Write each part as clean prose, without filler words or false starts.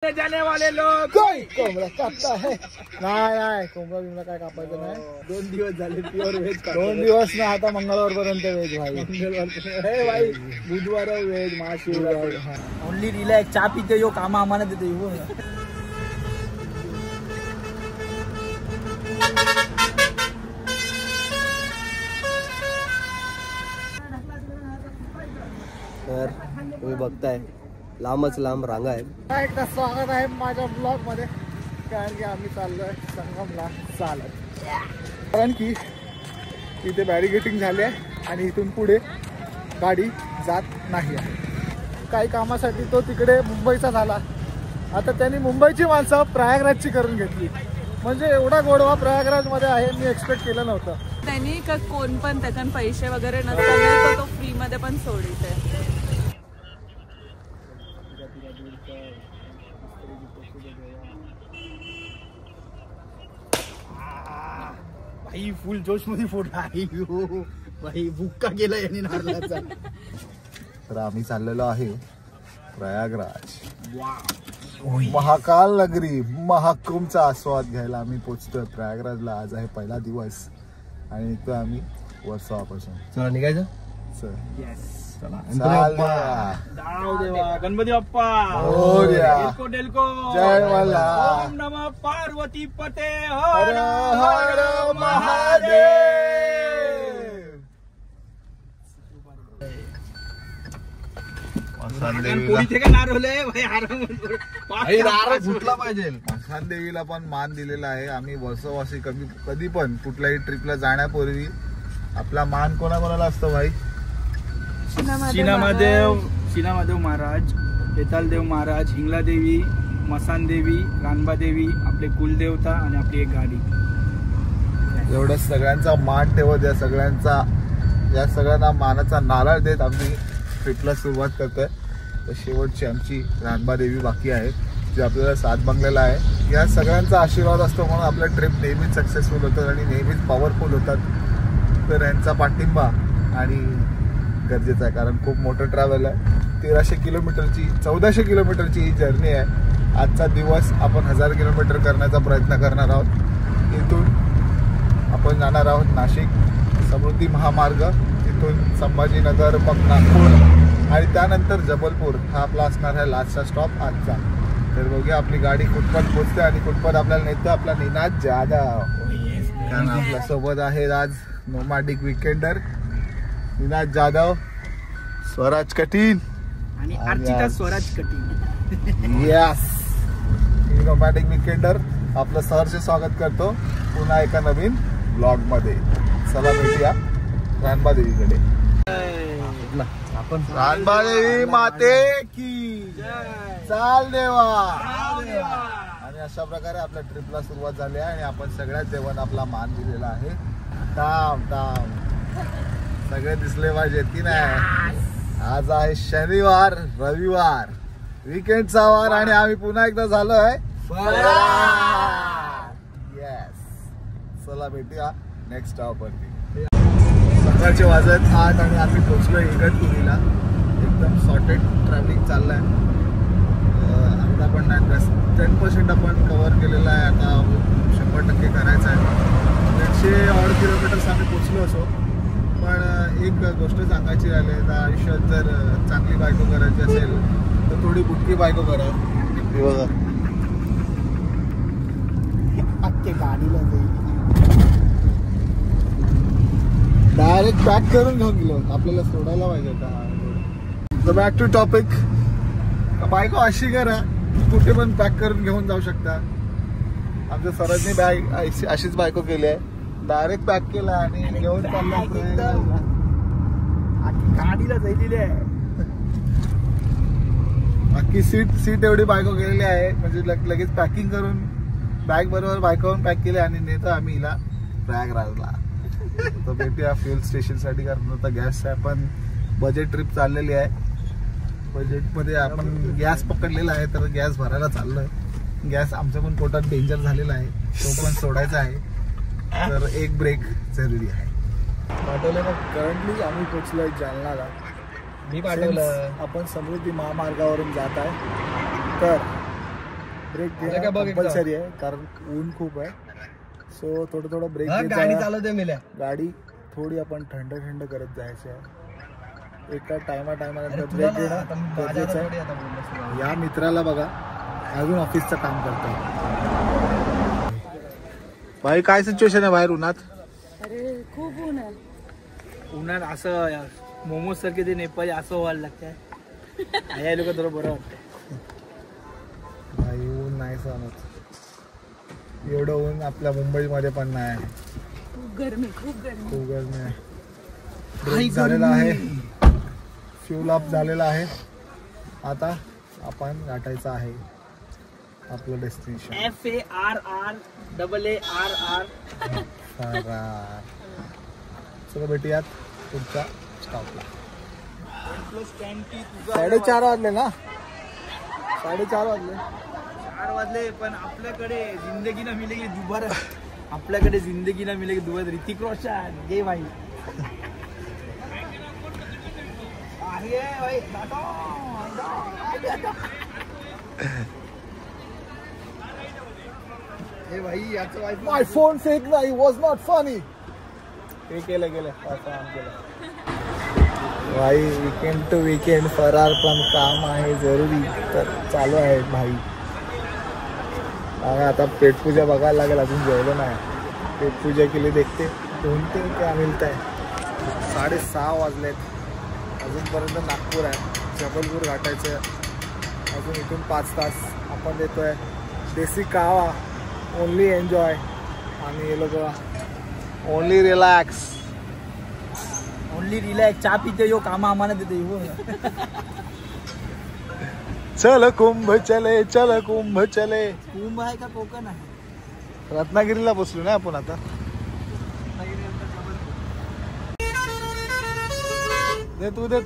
जाने वाले लोग कोंबडा कापता है नाही कोंबडा बिंबडा काय कापायचं नाही. 2 दिवस झाले प्युअर व्हेज. 2 दिवस ना आता मंगळवार पर्यंत व्हेज भाई. हे भाई बुधवार व्हेज महाशिवरात्री. ओनली रिलॅक्स चहा पिते यो काम आम्हाला देते यो. तर तुम्ही बघताय लांबच लांब रांगा आहेत. एकदा स्वागत आहे माझ्या ब्लॉग मध्ये. कारण की आम्ही चाललोय संगमला चालत. कारण की इथे बॅरिगेटिंग झाले आहे आणि इथून पुढे गाडी जात नाही आहे. काही कामासाठी तो तिकडे मुंबईचा झाला. आता त्यांनी मुंबईची माणसं प्रयागराजची करून घेतली. म्हणजे एवढा गोडवा प्रयागराजमध्ये आहे मी एक्सपेक्ट केलं नव्हतं. त्यांनी कोण पण त्याच्यात पैसे वगैरे नसताना तो फ्री मध्ये पण सोडित आहे. भाई फुल जोश मध्ये फोडला भाई. बुक्का केला यांनी नारळाचा. तर आम्ही चाललेलो आहे प्रयागराज. महाकाल नगरी महाकुंभचा आस्वाद घ्यायला आम्ही पोहोचतोय प्रयागराजला. आज आहे पहिला दिवस आणि निघतोय आम्ही वर्सोवापासून. चला निघायचं. गणपती बाप्पा डेल्को जय मला. ओम नमः पार्वती पते हर हर महादेव. फुटला पाहिजे. मसान देवीला पण मान दिलेला आहे आम्ही वर्षवासी. कधी पण कुठल्याही ट्रिपला जाण्यापूर्वी आपला मान कोणाकोणाला असतो भाई? शिनामहादेव महाराज, बेतालदेव महाराज, हिंगला देवी, मसान देवी, रानबा देवी, आपले कुलदेवता आणि आपली एक गाडी. एवढं सगळ्यांचा मान ठेवत या सगळ्यांना मानाचा नारळ देत आम्ही ट्रिपला सुरुवात करतोय. तर शेवटची आमची रानबा देवी बाकी आहे जे आपल्याला साथ बंगलेला आहे. या सगळ्यांचा आशीर्वाद असतो म्हणून आपल्या ट्रिप नेहमीच सक्सेसफुल होतात आणि नेहमीच पॉवरफुल होतात. तर यांचा पाठिंबा आणि गरजेचं आहे कारण खूप मोठं ट्रॅव्हल आहे. 1400 किलोमीटरची ही जर्नी आहे. आजचा दिवस आपण 1000 किलोमीटर करण्याचा प्रयत्न करणार आहोत. इथून आपण जाणार आहोत नाशिक समृद्धी महामार्ग. इथून संभाजीनगर, मग नागपूर आणि त्यानंतर जबलपूर हा आपला असणार आहे लास्टचा स्टॉप आजचा. तर बघूया आपली गाडी कुठपत पोचते आणि कुठपत आपल्याला नेतो आपला निनाद जाधव. कारण आपल्या सोबत आहे आज नोमॅडिक विकेंडर निनाद जाधव, स्वराज कटीन आणि Archita Swaraj कटीन. Yes, nomadic Vikander आपलं सहर्ष स्वागत करतो पुन्हा एका नवीन ब्लॉग मध्ये. चला भेटूया रानबा देवीकडे. आपण रानबा देवी माते की चाल देवा. आणि अशा प्रकारे आपल्या ट्रिपला सुरुवात झाली आहे आणि आपण सगळ्यात देवांना आपला मान दिलेला आहे. थांब सगळे दिसले पाहिजेत की नाही. आज आहे शनिवार, रविवार, वीकेंडचा वार आणि आम्ही पुन्हा एकदा झालोय. येस, चला भेटूया नेक्स्ट स्टॉप वरती. सकाळचे वाजत 8 आणि आम्ही पोहोचलोय इगतपुरीला. एकदम सॉर्टेड ट्रॅव्हलिंग चाललंय. आता आपण 10% आपण कव्हर केलेलं आहे. आता 100% करायचं आहे. 100 ऑड किलोमीटर्स आम्ही पोहोचलो असो. पण एक गोष्ट सांगायची राहिली आहे. आयुष्यात जर चांगली बायको करायची असेल तर थोडी बुटकी बायको करा. गाडीला डायरेक्ट पॅक करून घेऊन गेलो. आपल्याला सोडायला पाहिजे होता. Back to topic. बायको अशी करा कुठे पण पॅक करून घेऊन जाऊ शकता. आमच्या सरांनी बॅग अशीच बायको केली आहे. डायरेक्ट पॅक केला आणि घेऊन चालला. गाडीला जायलेली आहे. बाकी सीट एवढी बायको केलेली आहे म्हणजे लगेच पॅकिंग करून बॅग बरोबर बायकोवरून पॅक केली आणि नेतो आम्ही हिला प्रयागराजला. तर भेटूया फ्युएल स्टेशन साठी. कारण आता गॅस आपण बजेट ट्रिप चाललेली आहे. बजेटमध्ये आपण गॅस पकडलेला आहे तर गॅस भरायला चाललोय. गॅस आमच्या पण पोटात डेंजर झालेला आहे तो पण सोडायचा आहे. तर एक ब्रेक जरुरी आहे. पाठवलं मग करंटली आम्ही पोचलोय जालनाला. मी पाठवलं. आपण समृद्धी महामार्गावरून जात आहे. तर ब्रेक घेणं कंपल्सरी आहे कारण ऊन खूप आहे. सो थोडं ब्रेक गाडी चालवते मेल्या. गाडी थोडी आपण थंड करत जायचं आहे. एका टायमाला ब्रेक घेणं गरजेचं आहे. या मित्राला बघा अजून ऑफिसचं काम करतात. भाई काय सिच्युएशन आहे बाहेर उन्हात? अरे खूप ऊन आहे. उन्हात असं मोमोज सारखे ते नेपाळी असं व्हायला लागतंय. या लोक थोडं बरं वाटतंय. भाई ऊन नाही सहनत. एवढं ऊन आपल्या मुंबईमध्ये पण नाही. खूप गरमी आहे. ब्रेक झालेला आहे. फ्यूल अप झालेला आहे. आता आपण गाठायचं आहे आपलं डेस्टिनेशन. FARRAARR. चला भेटूयात पुढच्या स्टॉपला. 4:30 वाजले ना? 4:30 वाजले. 4 वाजले पण आपल्याकडे जिंदगी ना मिलेगी दुबारा. आपल्याकडे जिंदगी ना मिलेगी दुबारा. ऋतिक रोशन ये भाई. अरे भाई हे भाई याचं वाईफ माय फोन फेक नाही. Was not funny. हे केलं भाई. वीकेंड टू वीकेंड फरार पण काम आहे जरुरी तर चालू आहे भाई. आता पेटपूजा बघायला लागेल. अजून जेवलं नाही. पेटपूजा केली देखते कोणते क्या मिळत आहे. 6:30 वाजलेत. अजूनपर्यंत नागपूर आहे. जबलपूर गाठायचं. अजून इथून 5 तास आपण देतोय. देसी कावा ओनली एन्जॉय. आणि हे लोक ओनली रिलॅक्स. चहा पिते यो कामा आम्हाला देते यो. चल कुंभ चले. कुंभ आहे का कोकण आहे? रत्नागिरीला बसलो ना आपण आता. तू दे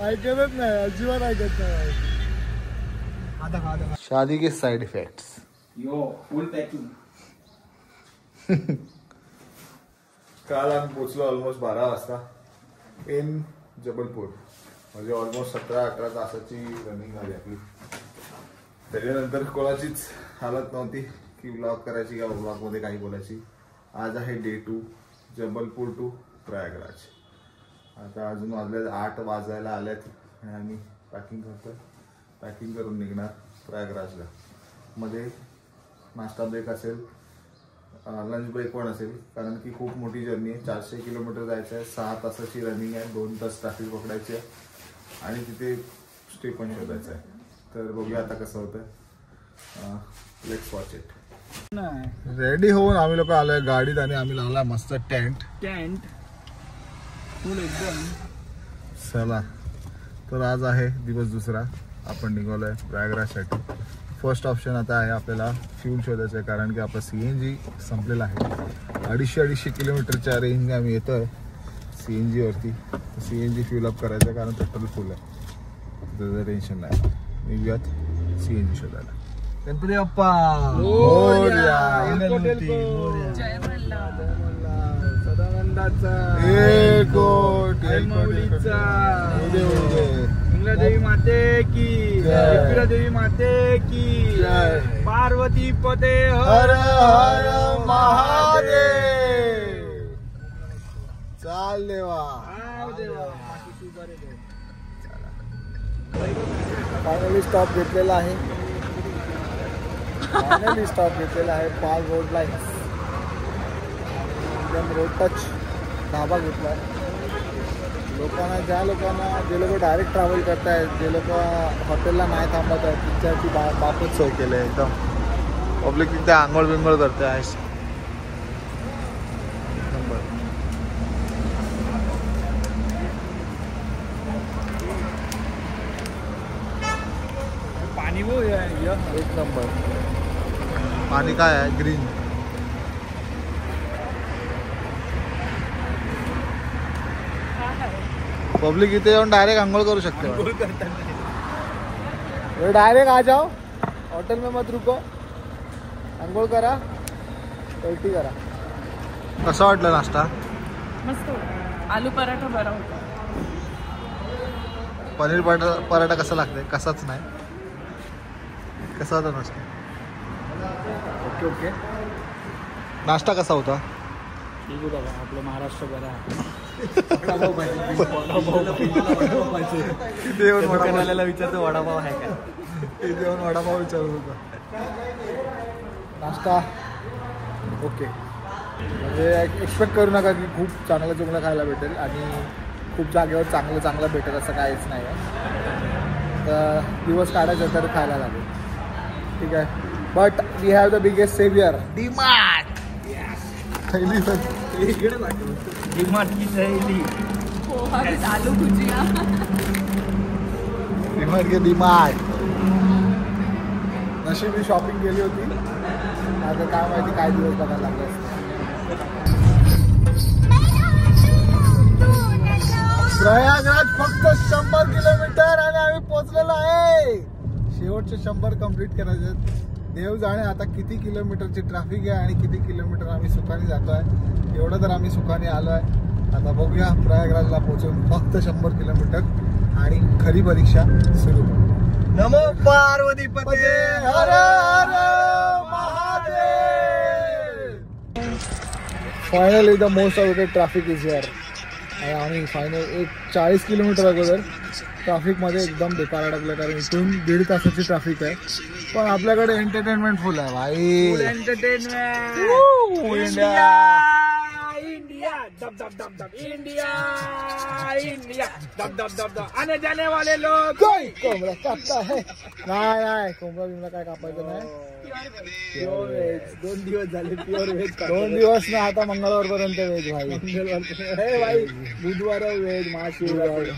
ऐकतच नाही. अजिबात ऐकत नाही. शादी के साइड इफेक्ट्स. यो फुल पॅकिंग. काल आम्ही पोचलो ऑलमोस्ट 12 वाजता इन जबलपूर. म्हणजे ऑलमोस्ट 17-18 तासाची रनिंग झाली आपली. त्याच्यानंतर कोणाचीच हालत नव्हती की व्लॉग करायची का व्लॉगमध्ये काही बोलायची. आज आहे डे 2 जबलपूर टू प्रयागराज. आता अजून 8 वाजायला आल्यात आणि आम्ही पॅकिंग करतोय. पॅकिंग करून निघणार प्रयागराजला. मध्ये नाश्ता ब्रेक असेल, लंच ब्रेक पण असेल कारण की खूप मोठी जर्नी आहे. 400 किलोमीटर जायचं आहे. 6 तासाची रनिंग आहे. 2 तास ट्रॅफिक पकडायची आहे आणि तिथे स्टे पण शोधायचं आहे. तर बघूया आता कसं होतं. Let's watch it. रेडी होऊन आम्ही लोक आलोय गाडीत आणि आम्ही लावला मस्त टेंट फुल एकदम. चला तर आज आहे दिवस दुसरा. आपण निघालोय प्रयागराजसाठी. फर्स्ट ऑप्शन आता आहे आपल्याला फ्यूल शोधायचं आहे कारण की आपला CNG संपलेला आहे. 250 किलोमीटरच्या रेंज आम्ही येतोय CNG वरती. CNG फ्यूल अप करायचं कारण पेट्रोल फुल आहे. त्याचं टेन्शन नाही. निघूयात CNG शोधायला. गणपती बाप्पा जय मल्हार. सदानंदाचा देवी माते की. देवी माते की. पार्वती पते हर हर महादेव. चाल देवा. फायनली स्टॉप घेतलेला आहे. पाल रोड लाईन. एकदम रोड टच ढाबा घेतला. जे लोक डायरेक्ट ट्रॅव्हल करतायत, जे लोक हॉटेलला नाही थांबत आहेत त्यांच्यासाठी बापच सोय केलं आहे. एकदम पब्लिक तिथे आंघोळ बिंघोळ करते आहे. पाणी एक नंबर. पाणी काय आहे ग्रीन. पब्लिक इथे येऊन डायरेक्ट आंघोळ करू शकते. डायरेक्ट आ जाओ, हॉटेल में मत रुको, आंघोळ करा, पलटी करा. कसं वाटलं नाश्ता? मस्त होता. आलू पराठा बरा होता. पनीर पराठा कसा लागतंय? कसाच नाही. कसा होता नाश्ता? Okay okay. नाश्ता कसा होता? ठीक होता का? आपलं महाराष्ट्र बरं आहे. तिथे येऊन वडापाव विचारतो वडापाव आहे का? तिथे येऊन वडापाव विचारत होता. नाश्ता ओके. म्हणजे एक्सपेक्ट करू नका की खूप चांगलं चांगलं खायला भेटेल आणि खूप जागेवर चांगलं चांगलं भेटेल असं काहीच नाही आहे. तर दिवस काढायचा तर खायला लागेल. ठीक आहे. But we have the biggest saviour DMart. DMart की सहेली पोहा विथ आलू भुजिया. डीमार्ट के डीमार्ट. नशिबी शॉपिंग केली होती. आता काय माहिती काय दिवस बघायला लागले. प्रयागराज फक्त 100 किलोमीटर आणि आम्ही पोहोचलेलो आहे. शेवटचे 100 कंप्लीट करायचे. देव जाणे आता किती किलोमीटरची ट्रॅफिक आहे आणि किती किलोमीटर आम्ही सुखाने जातोय. एवढं तर आम्ही सुखाने आलोय. आता बघूया प्रयागराजला पोहोचून फक्त 100 किलोमीटर आणि खरी परीक्षा सुरू. नमो पार्वती पते हर हर Mahadev. Finally the most awaited traffic is here. आणि फायनल 40 किलोमीटर अगोदर ट्रॅफिकमध्ये एकदम बेकार अडकलं. कारण इथून 1.5 तासाची ट्रॅफिक आहे. पण आपल्याकडे एंटरटेनमेंट फुल आहे भाई. एंटरटेनमेंट. इंडिया इंडिया दब दब दब दब. इंडिया इंडिया दब दब दब दब. आने जाने वाले लोग. कोंबडा कापता है. नाही कोंबडा बिंबडा काय कापायचं नाही. Pure veg. 2 दिवस झाले प्युअर व्हेज. 2 दिवस ना आता मंगळवार पर्यंत व्हेज भाई. हे भाई बुधवार व्हेज महाशिवरात्री.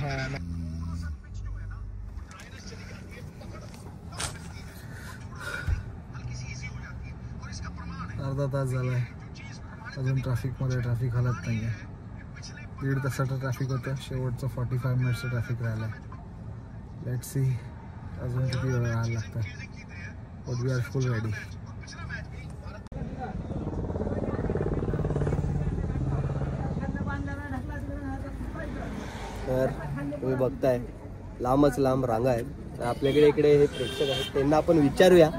अर्धा तास झालाय अजून ट्रॅफिक हलत नाहीये. 1.5 तासाचं ट्रॅफिक होतं. शेवटचं 45 मिनिट्सचं ट्रॅफिक राहिलंय. लेट्स सी अजून किती वेळ राहायला लागतं. But we are full ready. तर तुम्ही बघताय लांबच लांब रांगा आहेत. तर आपल्याकडे इकडे हे प्रेक्षक आहेत. त्यांना आपण विचारूया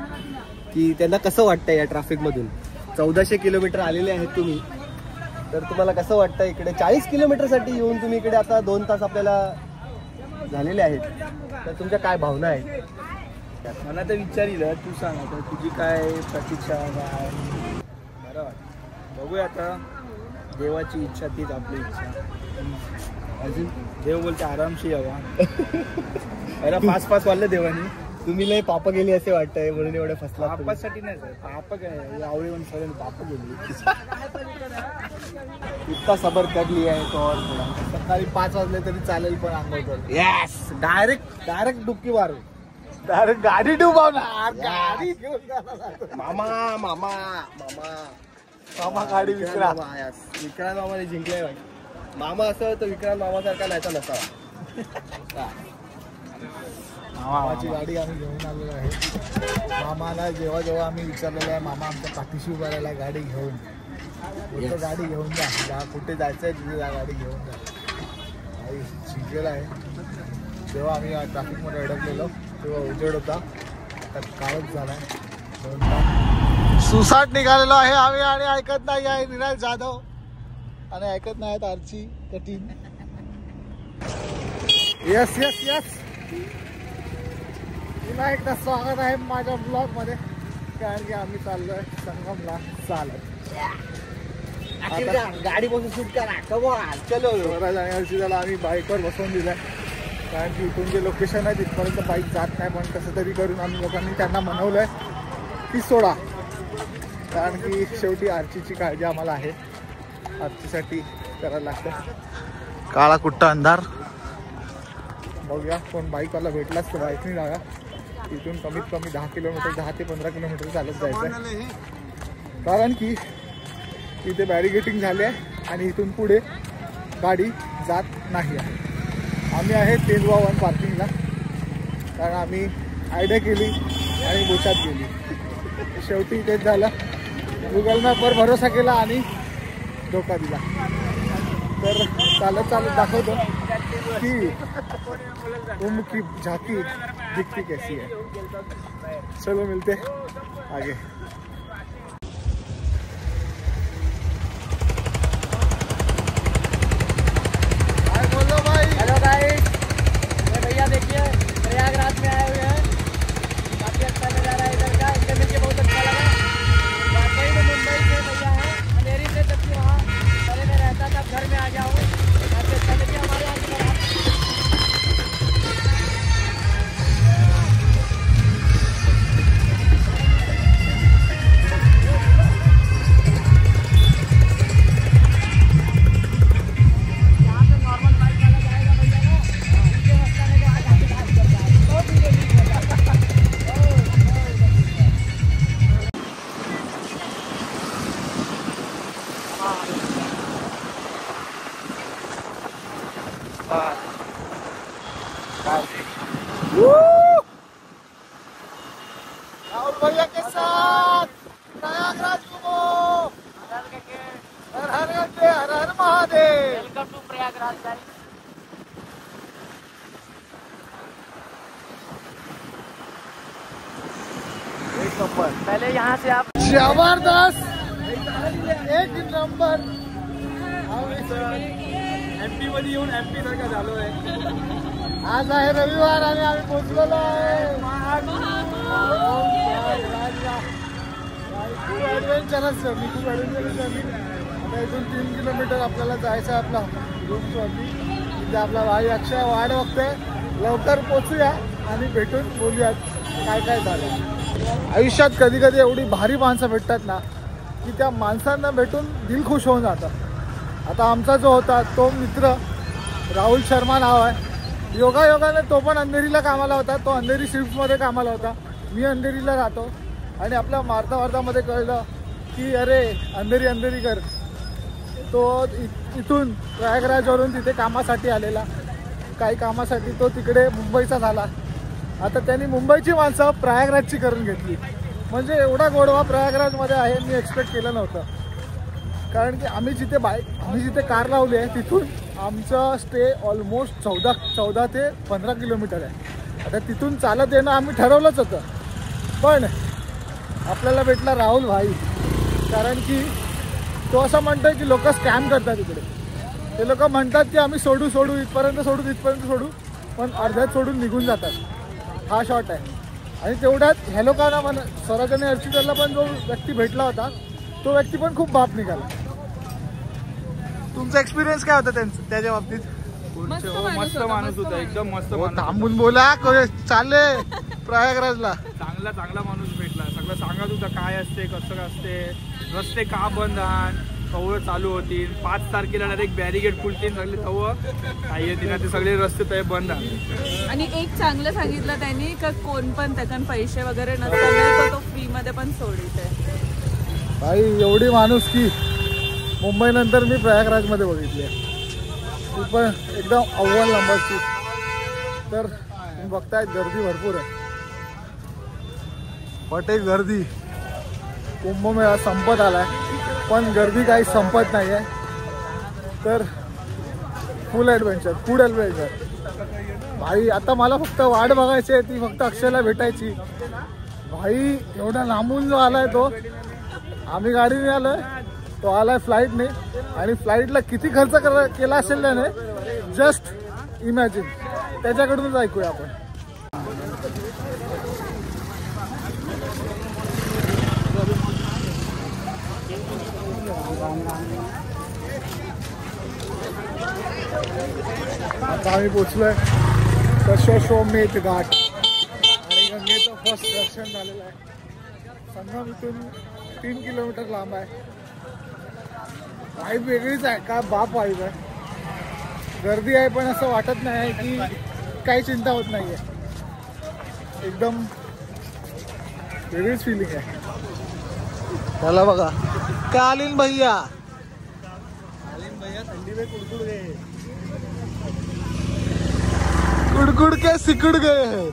की त्यांना कसं वाटतं या ट्रॅफिकमधून. 1400 किलोमीटर आलेले आहेत तुम्ही. तर तुम्हाला कसं वाटतं इकडे 40 किलोमीटरसाठी येऊन तुम्ही इकडे आता 2 तास आपल्याला झालेले आहेत. तर तुमच्या काय भावना आहेत? मला तर विचारिलं. तू सांग आता तुझी काय प्रतीक्षा काय? बरं वाटतं. बघूया आता. देवाची इच्छा तीच आपली इच्छा. अजून देव बोलते आरामशी यावा. अरे 5 वाजले देवानी. तुम्ही लय पाप गेली असे वाटतंय म्हणून एवढे फसला. पापासाठी नाही सर. पाप काय आवडी म्हणून सगळ्यांनी पाप गेली. इतका सबर कर लिया है तो और थोड़ा. सकाळी 5 वाजले तरी चालेल पण आंघोळ कर. यस. डायरेक्ट डुबकी मारू. डायरेक्ट गाडी डुबवणार. गाडी घेऊन मामा मामा मामा मामा गाडी विसरा. विक्रांत मामाने जिंकलाय भाई. मामा असं तर विक्रांत मामासारखा नाही तर नसावा. मामाची गाडी आम्ही घेऊन आलेलो आहे. मामाला जेव्हा जेव्हा आम्ही विचारलेलं आहे मामा आमच्या पाठीशी उभा राहिला गाडी घेऊन. कुठं गाडी घेऊन जा. कुठे जायचं आहे तिथे गाडी घेऊन जा. गाडी शिकलेला आहे. तेव्हा आम्ही ट्रॅफिकमध्ये अडकलेलो तेव्हा उजेड होता. आता काळच झाला. सुसाट निघालेलो आहे आम्ही आणि ऐकत नाही आहे निराज जाधव आणि ऐकत नाहीत आरची कठीण. Yes yes yes. पुन्हा एकदा स्वागत आहे माझ्या ब्लॉग मध्ये. कारण की आम्ही चाललोय संगमला चालत. गाडी बसून शूट करा. चलो. त्याला आम्ही बाईकवर बसवून दिलाय. कारण की इथून जे लोकेशन आहे तिथपर्यंत बाईक जात नाही. पण कसं तरी करून आम्ही लोकांनी त्यांना म्हणवलंय की सोडा. कारण की शेवटी आरचीची काळजी आम्हाला आहे. आरचीसाठी करायला लागतं. काळा कुट्टा अंधार. बघूया कोण बाईकवाला भेटलाच तर बाईकने जागा. इथून कमीत कमी 10 किलोमीटर 10 ते 15 किलोमीटर चालत जायचं आहे, कारण की इथे बॅरिगेटिंग झाले आहे आणि इथून पुढे गाडी जात नाही आहे. आम्ही आहे तेंदुआ 1 पार्किंगला, कारण आम्ही आयडिया केली आणि बोचात गेली. शेवटी तेच झालं, गुगल मॅपवर भरोसा केला आणि धोका दिला. तर चालत चालत दाखवतो की कुंभ की झांकी दिखती कैसी है. चलो मिलते आगे. बोलो भाई. हेलो गाइस, भैया देखिए प्रयागराज में आए हुए हैं. काफी अच्छा नजारा है इधर का, इधर मिलके बहुत अच्छा लगा. वाकई में मुंबई से भैया है, अंधेरी से, जबकि वहाँ पहले मैं रहता था, घर में आ गया हूँ. काफी अच्छा लगे हमारे यहाँ की तरह. राहुल भैया के साथ प्रयागराज घूमो. हर हर गंगे, हर हर Mahadev. Welcome to Prayagraj guys. एक नंबर. पहले यहाँ से आप जबरदस्त, एक नंबर. MP मध्ये येऊन MP सारखा झालोय. आज आहे रविवार आणि आम्ही पोहोचलेलो आहे. खूप ॲडव्हेंचरस मी खूप ॲडव्हेंचरस झाली. आता इथून 3 किलोमीटर आपल्याला जायचं आहे आपला रूमवरती. तिथे आपला भाई अक्षय वाट बघतोय. लवकर पोचूया आणि भेटून बोलूयात काय काय झालं. आयुष्यात कधी कधी एवढी भारी माणसं भेटतात ना की त्या माणसांना भेटून दिल खुश होऊन जातं. आता आमचा जो होता तो मित्र राहुल शर्मा नाव आहे. योगायोगाने तो पण अंधेरीला कामाला होता. तो अंधेरी शिफ्टमध्ये कामाला होता, मी अंधेरीला राहतो. आणि आपल्या वार्तामध्ये कळलं की अरे अंधेरी कर. तो इथून प्रयागराजवरून तिथे कामासाठी आलेला. काही कामासाठी तो तिकडे मुंबईचा झाला. आता त्यांनी मुंबईची माणसं प्रयागराजची करून घेतली. म्हणजे एवढा गोडवा प्रयागराजमध्ये आहे मी एक्सपेक्ट केलं नव्हतं. कारण की आम्ही जिथे कार लावली आहे तिथून आमचं स्टे ऑलमोस्ट 14 ते 15 किलोमीटर आहे. आता तिथून चालत येणं आम्ही ठरवलंच होतं, पण आपल्याला भेटला राहुल भाई. कारण की तो असं म्हणतोय की लोक स्कॅम करतात इकडे. ते लोक म्हणतात की आम्ही सोडू इथपर्यंत सोडू, पण अर्ध्यात सोडून निघून जातात. हा शॉट आहे. आणि तेवढ्यात ह्या लोकांना स्वराज आणि अर्चिताला पण जो व्यक्ती भेटला होता तो व्यक्ती पण खूप बाप निघाला. तुमचा एक्सपिरियन्स काय होता त्याच्या बाबतीत? मस्त माणूस होता, एकदम मस्त. थांबून बोला, चालले प्रयागराजला. चांगला माणूस भेटला. सगळं सांगत होता काय असते, कसं असते, रस्ते का बंद आहात, कवळ चालू होतील, 5 तारखेला डायरेक्ट बॅरिगेड फुलतील, सगळे कवळ काही येतील, ते सगळे रस्ते ते बंद आहेत. आणि एक चांगलं सांगितलं त्यांनी का कोण पण त्याच्यान पैसे वगैरे नसताना तो फ्री मध्ये पण सोडिते. भाई एवढी माणूस की मुंबई नंतर मी प्रयागराजमध्ये बघितली आहे. ती पण एकदम अव्वल नंबरची. तर तुम्ही बघताय गर्दी भरपूर आहे. पटे गर्दी. कुंभमेळा संपत आलाय पण गर्दी काही संपत नाही आहे. तर फुल ॲडव्हेंचर. भाई आता मला फक्त वाट बघायची आहे, ती फक्त अक्षयला भेटायची. भाई एवढा लांबून जो आलाय तो, आम्ही गाडीने आलोय, तो आलाय फ्लाईटने. आणि फ्लाईटला किती खर्च केला असेल त्याने जस्ट इमॅजिन. त्याच्याकडूनच ऐकूया आपण. आता आम्ही पोचलोय दशश्वमेध घाट आणि गंगेचं फर्स्ट दर्शन झालेलं आहे. संगम इथून 3 किलोमीटर लांब आहे. वाईब वेगळीच आहे का बाप वाईब आहे. गर्दी आहे पण असं वाटत नाही की काही चिंता होत नाही आहे. एकदम वेगळीच फिलिंग आहे. त्याला बघा कालीन भैया, कालीन भैया थंडी में कुड़कुड़ गए, कुड़कुड़ के सिकुड़ गए हैं.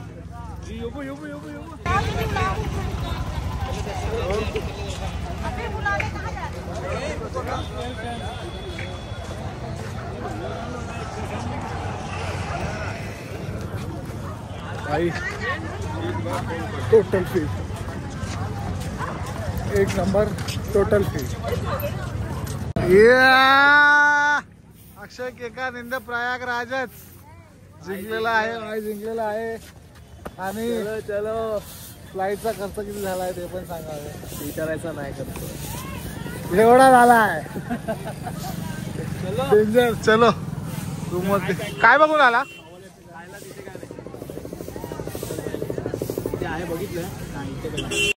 भाई टोटल फीट एक नंबर, total feet. Akshay Kekan in the प्रयागराजच जिंकलेला आहे, भाई जिंकलेला आहे. आणि चलो फ्लाईटचा खर्च किती झालाय ते पण सांगावे, विचारायचा नाही खर्च एवढा झालाय. डेंजर. चलो रूम मध्ये काय बघून आला? आहे बघितलं.